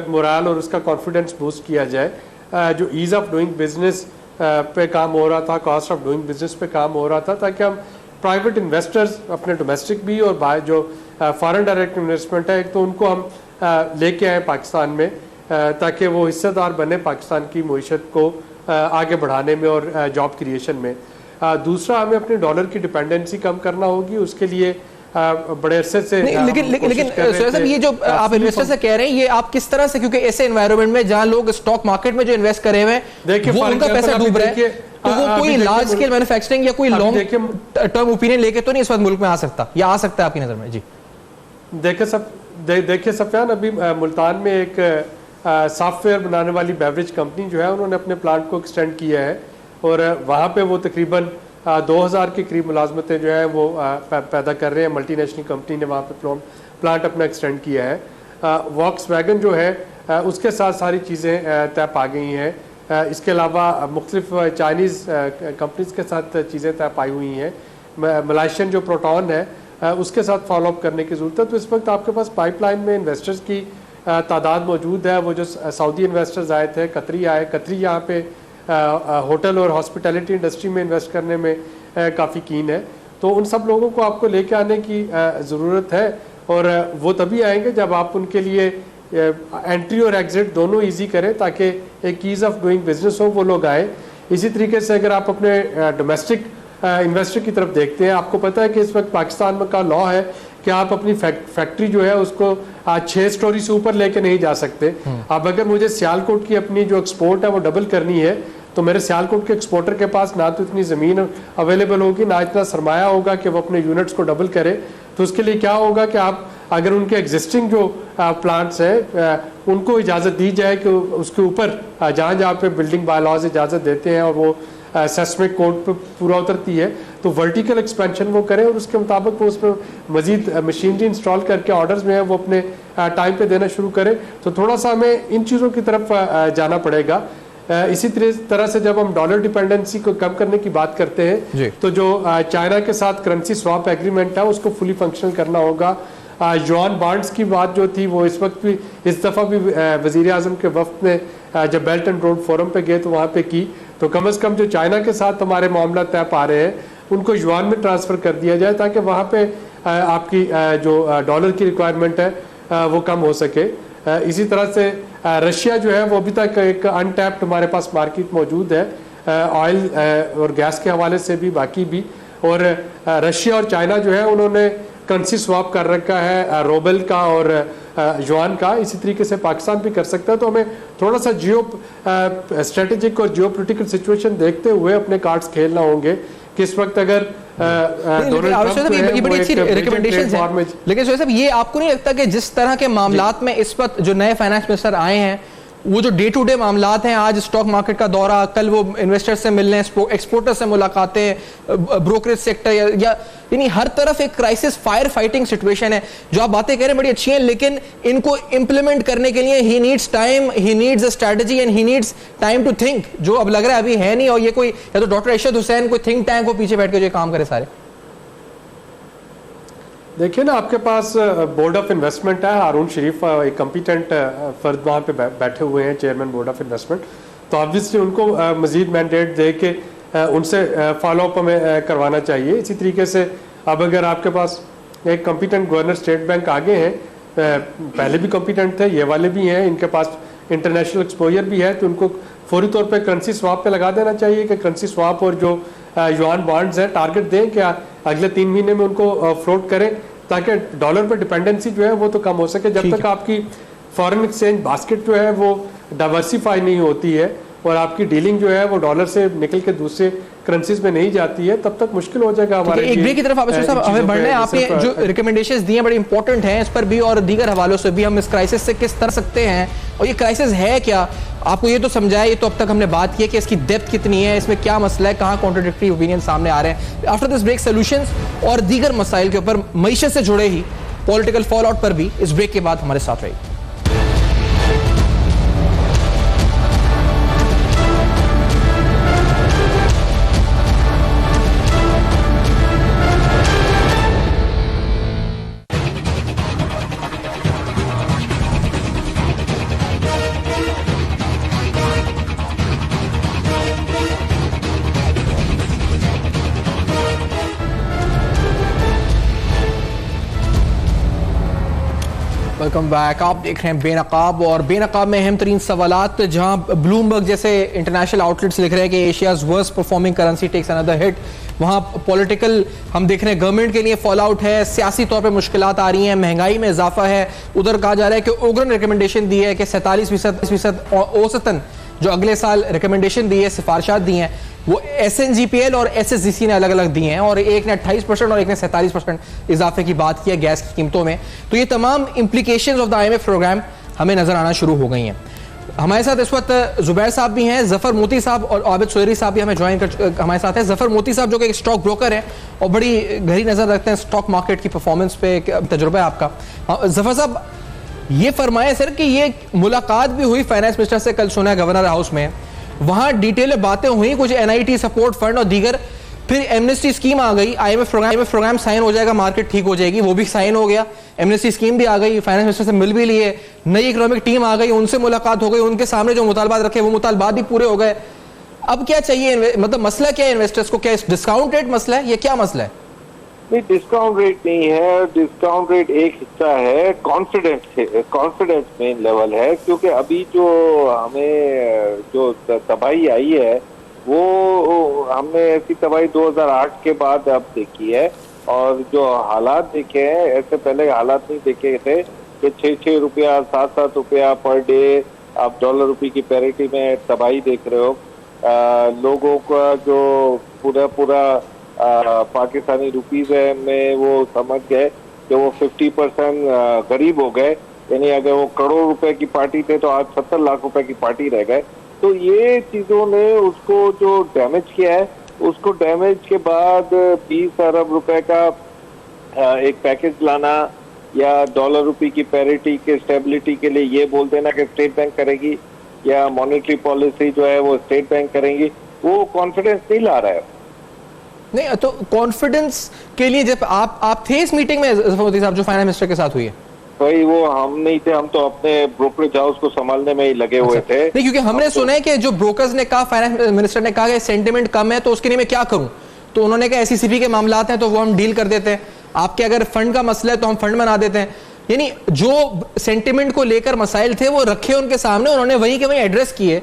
मोराल और उसका कॉन्फिडेंस बूस्ट किया जाए। जो ईज़ ऑफ डूइंग बिजनेस पे काम हो रहा था, कॉस्ट ऑफ डूइंग बिजनेस पे काम हो रहा था, ताकि हम प्राइवेट इन्वेस्टर्स अपने डोमेस्टिक भी और बाहर जो फॉरेन डायरेक्ट इन्वेस्टमेंट है, तो उनको हम लेके आए पाकिस्तान में, ताकि वो हिस्सेदार बने पाकिस्तान की मईशत को आगे बढ़ाने में और जॉब क्रिएशन में। दूसरा, हमें अपने डॉलर की डिपेंडेंसी कम करना होगी, उसके लिए बड़े अरसे से लेकिन साहब, ये जो आप इन्वेस्टर से कह रहे हैं, ये आप किस तरह से, क्योंकि ऐसे एनवायरनमेंट में जहां लोग स्टॉक मार्केट में जो इन्वेस्ट करे हुए हैं वो उनका पैसा डूब रहा है, तो वो कोई लार्ज स्केल मैन्युफैक्चरिंग या कोई लॉन्ग टर्म ओपिनियन लेके तो नहीं इस वक्त मुल्क में आ सकता, या आ सकता है आपकी नजर में? जी देखिए सफियान, अभी मुल्तान में एक सॉफ्टवेयर बनाने वाली बेवरेज कंपनी जो है, उन्होंने अपने प्लांट को एक्सटेंड किया है और वहाँ पे वो तकरीबन 2000 के करीब मुलाजमतें जो है वो पैदा कर रहे हैं। मल्टीनेशनल कंपनी ने वहाँ पे प्लांट अपना एक्सटेंड किया है। वॉक्सवैगन जो है उसके साथ सारी चीज़ें तय पा गई हैं। इसके अलावा मुख्तलिफ चाइनीज़ कंपनीज के साथ चीज़ें तय पाई हुई हैं। मलाइशियन जो प्रोटॉन है उसके साथ फॉलोअप करने की ज़रूरत है। तो इस वक्त आपके पास पाइपलाइन में इन्वेस्टर्स की तादाद मौजूद है। वो जो सऊदी इन्वेस्टर्स आए थे, कतरी आए, कतरी यहाँ पे होटल और हॉस्पिटैलिटी इंडस्ट्री में इन्वेस्ट करने में काफ़ी कीन है। तो उन सब लोगों को आपको लेके आने की ज़रूरत है और वो तभी आएंगे जब आप उनके लिए एंट्री और एग्जिट दोनों इजी करें, ताकि एक ईज़ ऑफ डूइंग बिजनेस हो, वो लोग आए। इसी तरीके से अगर आप अपने डोमेस्टिक इन्वेस्टर की तरफ देखते हैं, आपको पता है कि इस वक्त पाकिस्तान में का लॉ है कि आप अपनी फैक्ट्री जो है उसको 6 स्टोरी से ऊपर लेके नहीं जा सकते। अब अगर मुझे सियालकोट की अपनी जो एक्सपोर्ट है वो डबल करनी है, तो मेरे सियालकोट के एक्सपोर्टर के पास ना तो इतनी ज़मीन अवेलेबल होगी, ना इतना सरमाया होगा कि वो अपने यूनिट्स को डबल करे। तो उसके लिए क्या होगा कि आप अगर उनके एग्जिस्टिंग जो प्लांट्स हैं उनको इजाज़त दी जाए कि उसके ऊपर जहाँ पे बिल्डिंग बायलॉज इजाज़त देते हैं और वो सेस्मिक कोड पे पूरा उतरती है, तो वर्टिकल एक्सपेंशन वो करें और उसके मुताबिक वो उसमें मजीद मशीनरी इंस्टॉल करके ऑर्डर्स में है वो अपने टाइम पे देना शुरू करें। तो थोड़ा सा हमें इन चीज़ों की तरफ जाना पड़ेगा। इसी तरह से जब हम डॉलर डिपेंडेंसी को कम करने की बात करते हैं तो जो चाइना के साथ करेंसी स्वैप एग्रीमेंट है उसको फुली फंक्शनल करना होगा। युआन बॉन्ड्स की बात जो थी वो इस वक्त भी, इस दफ़ा भी वज़ीर आज़म के वफ्द ने जब बेल्ट एंड रोड फोरम पे गए तो वहाँ पे की, तो कम से कम जो चाइना के साथ हमारे मामला तय पा रहे हैं उनको युआन में ट्रांसफ़र कर दिया जाए ताकि वहाँ पे आपकी जो डॉलर की रिक्वायरमेंट है वो कम हो सके। इसी तरह से रशिया जो है वो अभी तक एक अनटैप्ड हमारे पास मार्केट मौजूद है ऑयल और गैस के हवाले से भी, बाकी भी। और रशिया और चाइना जो है उन्होंने करेंसी स्वैप कर रखा है रूबल का और युआन का, इसी तरीके से पाकिस्तान भी कर सकता है। तो हमें थोड़ा सा जियो स्ट्रेटेजिक और जियो पोलिटिकल सिचुएशन देखते हुए अपने कार्ड्स खेलना होंगे कि इस वक्त अगर लेकिन साहब ये आपको नहीं लगता कि जिस तरह के मामलात में इस वक्त जो नए फाइनेंस मिनिस्टर आए हैं वो जो डे टू डे मामलात हैं, आज स्टॉक मार्केट का दौरा, कल वो इन्वेस्टर से मिलने, एक्सपोर्टर से मुलाकातें, ब्रोकरेज सेक्टर या यानी हर तरफ एक क्राइसिस फायर फाइटिंग सिचुएशन है। जो आप बातें कह रहे हैं बड़ी अच्छी हैं, लेकिन इनको इंप्लीमेंट करने के लिए he needs time, he needs a strategy and he needs time to think, जो अब लग रहा है अभी है नहीं। और ये कोई या तो डॉक्टर अरशद हुसैन कोई थिंक टैंक को पीछे बैठ के जो काम करे सारे। देखिए ना, आपके पास बोर्ड ऑफ इन्वेस्टमेंट है, हारून शरीफ एक कॉम्पिटेंट फर्द वहाँ पे बैठे हुए हैं, चेयरमैन बोर्ड ऑफ इन्वेस्टमेंट। तो ऑब्वियसली उनको मजीद मैंडेट दे के उनसे फॉलोअप हमें करवाना चाहिए। इसी तरीके से अब अगर आपके पास एक कॉम्पिटेंट गवर्नर स्टेट बैंक आगे हैं, पहले भी कॉम्पिटेंट थे, ये वाले भी हैं, इनके पास इंटरनेशनल एक्सपोजर भी है, तो उनको फौरी तौर पे करेंसी स्वैप पे लगा देना चाहिए कि करेंसी स्वैप और जो युआन बॉन्ड्स हैं टारगेट दें कि अगले 3 महीने में उनको फ्लोट करें ताकि डॉलर पे डिपेंडेंसी जो है वो तो कम हो सके। जब तक आपकी फॉरेन एक्सचेंज बास्केट जो है वो डाइवर्सिफाई नहीं होती है और आपकी डीलिंग जो है वो डॉलर से निकल के दूसरे करेंसीज में नहीं जाती है, तब तक मुश्किल हो जाएगा हमारे। एक ब्रेक की तरफ हमें बढ़ना है। आपने जो रिकमेंडेशंस दिए बड़े इंपॉर्टेंट हैं, इस पर भी और दीगर हवालों से भी हम इस क्राइसिस से किस तरह सकते हैं और ये क्राइसिस है क्या, आपको ये तो समझाया, ये तो अब तक हमने बात की है कि इसकी डेप्थ कितनी है, इसमें क्या मसला है, कहाँ कॉन्ट्राडिक्टरी ओपिनियन सामने आ रहे हैं। आफ्टर दिस ब्रेक सॉल्यूशंस और दीगर मसाइल के ऊपर, मईशत से जुड़े ही पॉलिटिकल फॉल आउट पर भी इस ब्रेक के बाद हमारे साथ रहिए। Welcome back. आप देख रहे हैं बेनकाब, और बेनकाब में अहम तरीन सवालात, जहां ब्लूमबर्ग जैसे इंटरनेशनल आउटलेट्स लिख रहे हैं कि Asia's worst performing currency takes another hit. वहां पॉलिटिकल हम देख रहे हैं गवर्नमेंट के लिए फॉल आउट है, सियासी तौर पे मुश्किलात आ रही हैं, महंगाई में इजाफा है। उधर कहा जा रहा है कि ओगरन रिकमेंडेशन दी है कि 47% औसतन जो अगले साल रिकमेंडेशन दी है, सिफारिशात दी हैं, वो SNGPL और SSGC ने अलग अलग दी हैं, और एक ने 28% और एक ने 47% इजाफे की बात की है गैस की कीमतों में। तो ये तमाम implications of the IMF programme हमें नजर आना शुरू हो गई हैं। हमारे साथ इस वक्त जुबैर साहब भी हैं, जफर मोती साहब और आबिद सुहेरी साहब भी हमें ज्वाइन कर हमारे साथ हैं। जफर मोती साहब जो कि एक स्टॉक ब्रोकर हैं और बड़ी गहरी नजर रखते हैं स्टॉक मार्केट की परफॉर्मेंस पे, तजुर्बा है आपका। जफर साहब, ये फरमाए सर कि ये मुलाकात भी हुई फाइनेंस मिनिस्टर से, कल सुना है गवर्नर हाउस में, वहां डिटेल में बातें हुई, कुछ NIT सपोर्ट फंड और दीगर, फिर एमनेस्टी स्कीम आ गई, IMF प्रोग्राम साइन हो जाएगा, मार्केट ठीक हो जाएगी, वो भी साइन हो गया, एमनेस्टी स्कीम भी आ गई, फाइनेंस मिनिस्टर से मिल भी लिए, नई इकोनॉमिक टीम आ गई, उनसे मुलाकात हो गई, उनके सामने जो मुतालबात रखे वो मुतालबात भी पूरे हो गए। अब क्या चाहिए, मतलब मसला क्या है इन्वेस्टर्स को? क्या डिस्काउंट रेट मसला है, ये क्या मसला है? नहीं, डिस्काउंट रेट नहीं है, डिस्काउंट रेट एक हिस्सा है, कॉन्फिडेंस मेन लेवल है, क्योंकि अभी जो हमें जो तबाही आई है वो हमने ऐसी तबाही 2008 के बाद अब देखी है, और जो हालात देखे हैं ऐसे पहले हालात नहीं देखे थे कि 6-6 रुपया 7-7 रुपया पर डे आप डॉलर रुपये की पैरिटी में तबाही देख रहे हो। लोगों का जो पूरा पाकिस्तानी रुपीज है में वो समझ गए कि वो 50% गरीब हो गए, यानी अगर वो करोड़ रुपए की पार्टी थे तो आज 70 लाख रुपए की पार्टी रह गए। तो ये चीजों ने उसको जो डैमेज किया है, उसको डैमेज के बाद 20 अरब रुपए का एक पैकेज लाना या डॉलर रुपए की पैरिटी के स्टेबिलिटी के लिए ये बोल देना कि स्टेट बैंक करेगी या मॉनेटरी पॉलिसी जो है वो स्टेट बैंक करेंगी, वो कॉन्फिडेंस नहीं ला रहा है। नहीं तो कॉन्फिडेंस के लिए जब आप थे इस मीटिंग में मोदी साहब जो फाइनेंस मिनिस्टर के साथ हुई है? भाई वो हम नहीं थे, हम तो अपने ब्रोकरेज हाउस को संभालने में ही लगे हुए थे। नहीं, क्योंकि हमने सुना है कि जो ब्रोकर्स ने कहा, फाइनेंस मिनिस्टर ने कहा कि सेंटिमेंट कम है तो उसके लिए मैं क्या करूं, तो उन्होंने कहा एससीसीपी के मामलात हैं तो वो हम डील कर देते हैं, आपके अगर फंड का मसला है तो हम फंड बना देते हैं। यानी जो सेंटिमेंट को लेकर मसाइल थे वो रखे उनके सामने, उन्होंने वहीं के वहीं एड्रेस किए,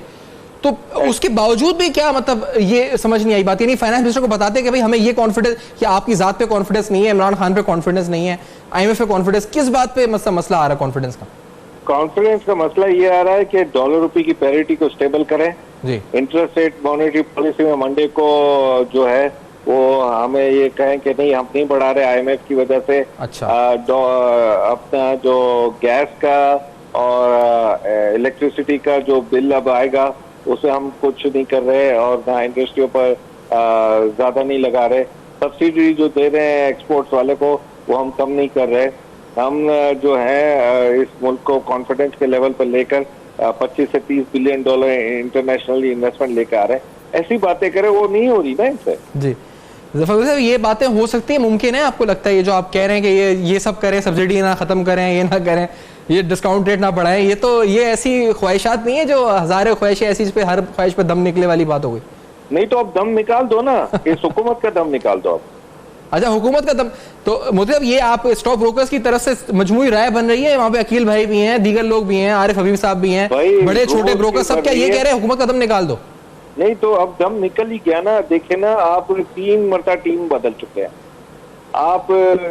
तो उसके बावजूद भी क्या मतलब ये समझ नहीं आई बात। यानी फाइनेंस मिनिस्टर को बताते कि भाई हमें ये कॉन्फिडेंस, कि आपकी जात पे कॉन्फिडेंस नहीं है, इमरान खान पे कॉन्फिडेंस नहीं है, IMF पे कॉन्फिडेंस, किस बात पे मसला आ रहा है कॉन्फिडेंस का? कॉन्फिडेंस का मसला ये आ रहा है कि डॉलर रुपए की पैरिटी को स्टेबल करें जी। इंटरेस्ट रेट मॉनेटरी पॉलिसी में मंडे को जो है वो हमें ये कहें कि नहीं हम नहीं बढ़ा रहे IMF की वजह से। अच्छा। अपना जो गैस का और इलेक्ट्रिसिटी का जो बिल अब आएगा उसे हम कुछ नहीं कर रहे और ना इंडस्ट्रियों पर ज्यादा नहीं लगा रहे। सब्सिडी जो दे रहे हैं एक्सपोर्ट्स वाले को वो हम कम नहीं कर रहे। हम जो है इस मुल्क को कॉन्फिडेंस के लेवल पर लेकर 25 से 30 बिलियन डॉलर इंटरनेशनली इन्वेस्टमेंट लेकर आ रहे हैं। ऐसी बातें करें वो नहीं हो रही ना इनसे। जी ज़फ़र साहब, ये बातें हो सकती है, मुमकिन है आपको लगता है ये जो आप कह रहे हैं कि ये सब करें, सब्सिडी ना खत्म करें, ये ना करें, ये डिस्काउंट रेट ना बढ़ाएं, ये ऐसी ख्वाहिशात नहीं है जो हज़ारों ख्वाहिशें ऐसी जिस पे हर ख्वाहिश पे दम निकले वाली बात हो गई? नहीं तो अब दम निकाल दो ना, इस हुकूमत का दम निकाल दो अब। अच्छा, हुकूमत का दम, तो मतलब ये आप स्टॉक ब्रोकर्स की तरफ से मजमूई राय बन रही है, वहाँ पे अकील भाई भी हैं, दीगर लोग भी हैं, आरिफ हबीब साहब भी हैं, बड़े छोटे ब्रोकर सब क्या ये कह रहे हैं हुकूमत का दम निकाल दो? नहीं तो अब दम निकल ही गया ना। देखे ना, आप 3 मरतबा टीम बदल चुके हैं। आप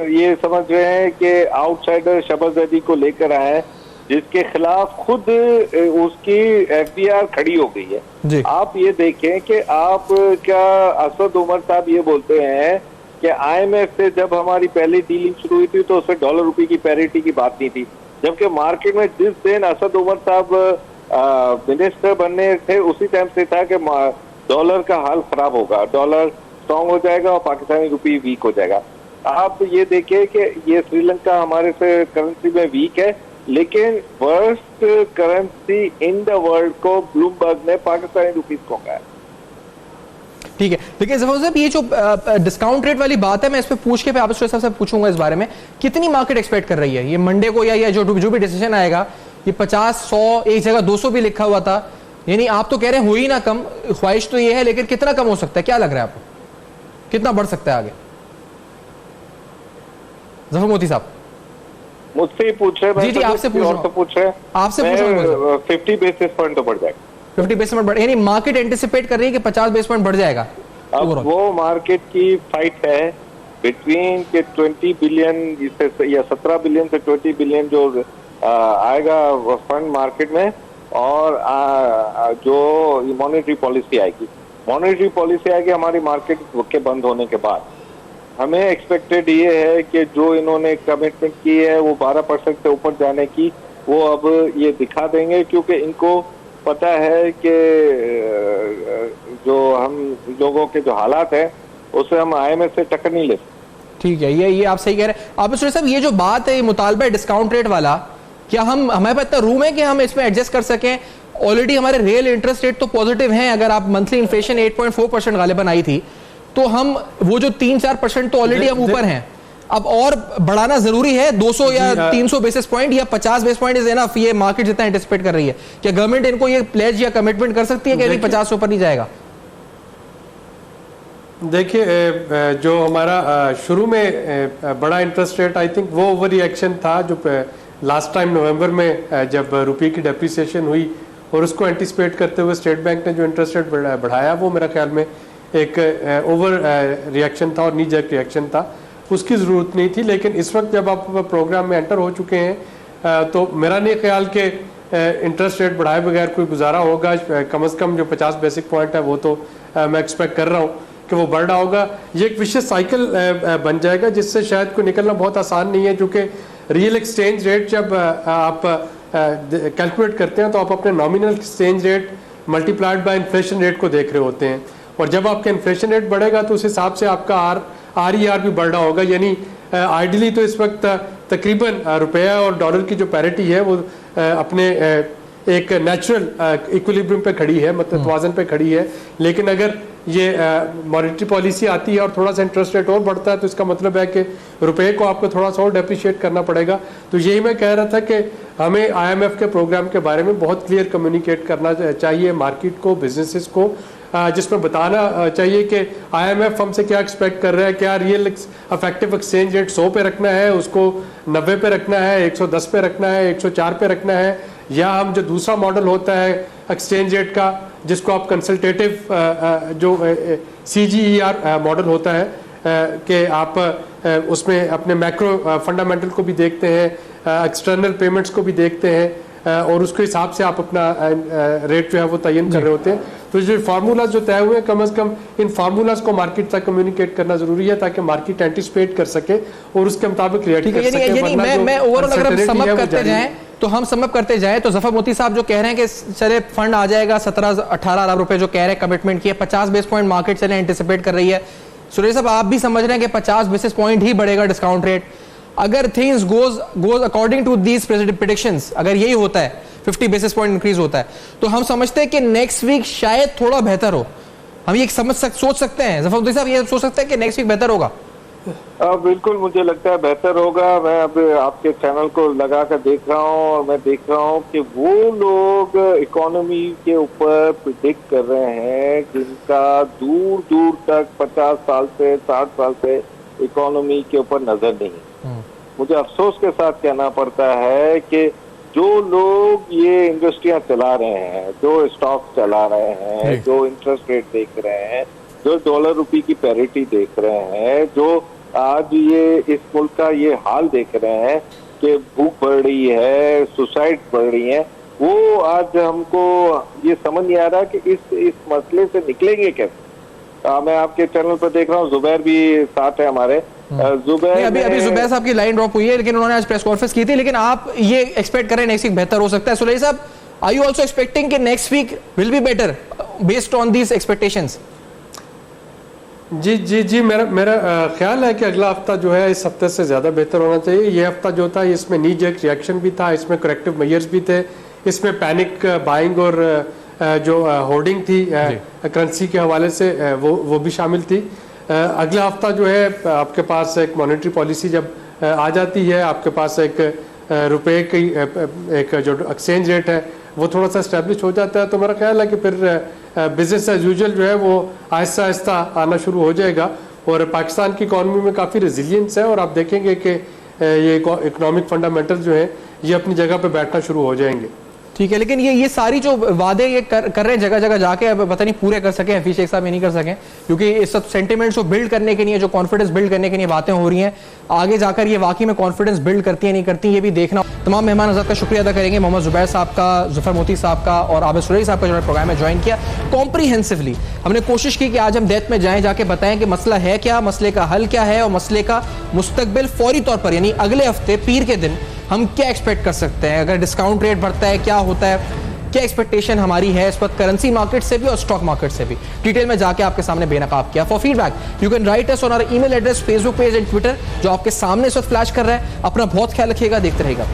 ये समझ रहे हैं कि आउटसाइडर शहबाज़ को लेकर आए जिसके खिलाफ खुद उसकी FBR खड़ी हो गई है। आप ये देखें कि आप क्या असद उमर साहब ये बोलते हैं कि IMF से जब हमारी पहली डीलिंग शुरू हुई थी तो उसमें डॉलर रुपए की पैरिटी की बात नहीं थी, जबकि मार्केट में जिस दिन असद उमर साहब मिनिस्टर बनने थे उसी टाइम से था कि डॉलर का हाल खराब होगा, डॉलर स्ट्रॉन्ग हो जाएगा और पाकिस्तानी रुपये वीक हो जाएगा। आप ये देखिए कि ये श्रीलंका हमारे से करेंसी में वीक है, लेकिन worst currency in the world को ब्लूमबर्ग ने पाकिस्तानी रुपीस को कहा है। ठीक है, देखिए ज़फ़र साहब, ये जो डिस्काउंट रेट वाली बात है, मैं इस पे पूछ के आप साहब से पूछूंगा इस बारे में, कितनी मार्केट एक्सपेक्ट कर रही है ये मंडे को, या जो भी डिसीजन आएगा, ये 50, 100, एक जगह 200 भी लिखा हुआ था, यानी आप तो कह रहे हैं हुई ना कम, ख्वाहिश तो ये है, लेकिन कितना कम हो सकता है, क्या लग रहा है आपको, कितना बढ़ सकता है आगे? ज़फ़र मोदी साहब मुझसे ही पूछ रहे हैं? जी आपसे पूछ रहा हूं, आपसे पूछ रहा हूं। 50 बेसिस पॉइंट तो बढ़ जाएगा। 50 बेसिस पॉइंट बढ़, यानी मार्केट एंटिसिपेट कर रही है कि 50 बेसिस पॉइंट बढ़ जाएगा। अब वो मार्केट की फाइट है बिटवीन के 20 बिलियन या 17 बिलियन से 20 बिलियन जो आएगा फंड मार्केट में, और जो मॉनेटरी पॉलिसी आएगी। मॉनेटरी पॉलिसी आएगी हमारी मार्केट के बंद होने के बाद। हमें एक्सपेक्टेड ये है कि जो इन्होंने कमिटमेंट की है वो 12% से ऊपर जाने की, वो अब ये दिखा देंगे, क्योंकि इनको पता है कि जो हम लोगों के जो हालात है उससे हम IMF से टक्कर नहीं ले सकते। ठीक है, ये आप सही कह रहे हैं। आप साहब, ये जो बात है, ये मुतालबा है डिस्काउंट रेट वाला, क्या हमारे पास इतना रूम है कि हम इसमें एडजस्ट कर सकें? ऑलरेडी हमारे रियल इंटरेस्ट रेट तो पॉजिटिव हैं, अगर आप मंथली इन्फ्लेशन 8.4% गालिबन आई थी, तो हम वो जो 3-4% तो ऑलरेडी हम ऊपर हैं, अब और बढ़ाना जरूरी है 200 या 300 बेसिस पॉइंट या 50 बेसिस पॉइंट इज एनफ? ये मार्केट जितना एंटिसिपेट कर रही है, क्या गवर्नमेंट इनको ये प्लेज या कमिटमेंट कर सकती है कि 50 से ऊपर नहीं जाएगा? देखिए, जो हमारा शुरू में बड़ा इंटरेस्ट रेट, आई थिंक वो ओवर रिएक्शन था जो लास्ट टाइम नवंबर में जब रुपये की डेप्रिसिएशन हुई, और उसको एंटिसिपेट करते हुए स्टेट बैंक ने जो इंटरेस्ट रेट बढ़ाया, वो मेरा ख्याल में एक ओवर रिएक्शन था और नी जर्क रिएक्शन था, उसकी ज़रूरत नहीं थी। लेकिन इस वक्त जब आप प्रोग्राम में एंटर हो चुके हैं, तो मेरा नहीं ख्याल कि इंटरेस्ट रेट बढ़ाए बगैर कोई गुजारा होगा। कम से कम जो 50 बेसिक पॉइंट है वो तो मैं एक्सपेक्ट कर रहा हूँ कि वो बढ़ रहा होगा। ये एक विशेष साइकिल बन जाएगा जिससे शायद को निकलना बहुत आसान नहीं है, क्योंकि रियल एक्सचेंज रेट जब आप कैलकुलेट करते हैं तो आप अपने nominal exchange rate multiplied by inflation rate को देख रहे होते हैं, और जब आपका इन्फ्लेशन रेट बढ़ेगा तो उस हिसाब से आपका RER भी बढ़ रहा होगा। यानी आइडियली तो इस वक्त तकरीबन रुपया और डॉलर की जो पैरिटी है वो अपने एक नेचुरल इक्विलिब्रियम पे खड़ी है, मतलब तवाज़न पे खड़ी है। लेकिन अगर ये मॉनेटरी पॉलिसी आती है और थोड़ा सा इंटरेस्ट रेट और बढ़ता है तो इसका मतलब है कि रुपए को आपको थोड़ा सा और डेप्रिशिएट करना पड़ेगा। तो यही मैं कह रहा था कि हमें IMF के प्रोग्राम के बारे में बहुत क्लियर कम्युनिकेट करना चाहिए मार्केट को, बिजनेसेस को, जिसमें बताना चाहिए कि IMF हमसे क्या एक्सपेक्ट कर रहा है, क्या रियल इफेक्टिव एक्सचेंज रेट 100 पे रखना है, उसको 90 पे रखना है, 110 पे रखना है, 104 पे रखना है, या हम जो दूसरा मॉडल होता है एक्सचेंज रेट का जिसको आप कंसल्टेटिव जो CGER मॉडल होता है कि आप उसमें अपने मैक्रो फंडामेंटल को भी देखते हैं, एक्सटर्नल पेमेंट्स को भी देखते हैं और उसके हिसाब से आप अपना रेट जो है वो तयन कर रहे होते हैं। तो जो फार्मूलाज जो तय हुए हैं कम से कम इन फार्मूलाज को मार्केट तक कम्युनिकेट करना जरूरी है ताकि मार्केट एंटिसिपेट कर सके और उसके मुताबिक रिएक्ट कर सके। मैं ओवरऑल अगर हम समअप करते जाएं तो हम समअप करते जाएं तो जफर मोती साहब जो कह रहे हैं कि चले फंड आ जाएगा 17-18 अरब रुपए जो कह रहे हैं कमिटमेंट किया, 50 बेस पॉइंट मार्केट चले एंटिसिपेट कर रही है। सुरेश साहब आप भी समझ रहे हैं कि 50 बेसिस पॉइंट ही बढ़ेगा डिस्काउंट रेट। अगर things goes according to these predictions, अगर यही होता है 50 बेसिस पॉइंट इंक्रीज होता है तो हम समझते हैं कि नेक्स्ट वीक शायद थोड़ा बेहतर हो। हम ये सोच सकते हैं, जफर मोती साहब ये सोच सकते हैं कि नेक्स्ट वीक बेहतर होगा। बिल्कुल मुझे लगता है बेहतर होगा। मैं अब आपके चैनल को लगा कर देख रहा हूँ और मैं देख रहा हूँ कि वो लोग इकोनॉमी के ऊपर प्रिडिक्ट कर रहे हैं जिनका दूर दूर तक 50 साल से 60 साल से इकोनॉमी के ऊपर नजर नहीं। मुझे अफसोस के साथ कहना पड़ता है कि जो लोग ये इंडस्ट्रियां चला रहे हैं, जो स्टॉक चला रहे हैं, जो इंटरेस्ट रेट देख रहे हैं, जो डॉलर रुपये की पैरिटी देख रहे हैं, जो आज ये इस मुल्क का ये हाल देख रहे हैं कि भूख बढ़ रही है, सुसाइड बढ़ रही है, वो आज हमको ये समझ नहीं आ रहा कि इस मसले से निकलेंगे कैसे। मैं आपके चैनल पर देख रहा हूँ जुबैर भी साथ है हमारे। जुबैर अभी जुबैर साहब की लाइन ड्रॉप हुई है लेकिन उन्होंने आज प्रेस कॉन्फ्रेंस की थी, लेकिन आप ये एक्सपेक्ट कर रहे हैं नेक्स्ट वीक बेहतर हो सकता है। Sulehi sahab, are you also expecting कि next week will be better based on these expectations? जी मेरा ख्याल है कि अगला हफ्ता जो है इस हफ्ते से ज़्यादा बेहतर होना चाहिए। ये हफ्ता जो था इसमें नी जैक रिएक्शन भी था, इसमें करेक्टिव मेजर्स भी थे, इसमें पैनिक बाइंग और जो होर्डिंग थी करेंसी के हवाले से वो भी शामिल थी। अगला हफ्ता जो है आपके पास एक मॉनेटरी पॉलिसी जब आ जाती है, आपके पास एक रुपए की एक जो एक्सचेंज रेट है वो थोड़ा सा इस्टेब्लिश हो जाता है, तो मेरा ख्याल है कि फिर बिजनेस एज यूजुअल जो है वो आहिस्ता आहिस्ता आना शुरू हो जाएगा। और पाकिस्तान की इकॉनमी में काफ़ी रेजिलियंस है और आप देखेंगे कि ये इकोनॉमिक फंडामेंटल जो है ये अपनी जगह पे बैठना शुरू हो जाएंगे। ठीक है, लेकिन ये सारी जो वादे ये कर रहे हैं जगह जगह जाके, अब पता नहीं पूरे कर सके हफीज शेख साहब ये नहीं कर सकें, क्योंकि इस सब सेंटिमेंट्स को बिल्ड करने के लिए, जो कॉन्फिडेंस बिल्ड करने के लिए बातें हो रही हैं, आगे जाकर ये वाकई में कॉन्फिडेंस बिल्ड करती है नहीं करती, ये भी देखना। तमाम मेहमान हज़रत का शुक्रिया अदा करेंगे, मोहम्मद जुबैर साहब का, ज़फ़र मोती साहब का और आबिद सुलेही साहब का जो प्रोग्राम में ज्वाइन किया। कॉम्प्रीहेंसिवली हमने कोशिश की कि आज हम डेप्थ में जाएँ, जाके बताएं कि मसला है क्या, मसले का हल क्या है और मसले का मुस्तकबिल फौरी तौर पर यानी अगले हफ्ते पीर के दिन हम क्या एक्सपेक्ट कर सकते हैं। अगर डिस्काउंट रेट बढ़ता है क्या होता है, क्या एक्सपेक्टेशन हमारी है इस वक्त करेंसी मार्केट से भी और स्टॉक मार्केट से भी, डिटेल में जाके आपके सामने बेनकाब किया। For feedback you can write us on our email address, Facebook page and Twitter जो आपके सामने इस वक्त फ्लैश कर रहा है। अपना बहुत ख्याल रखिएगा, देखते रहिएगा।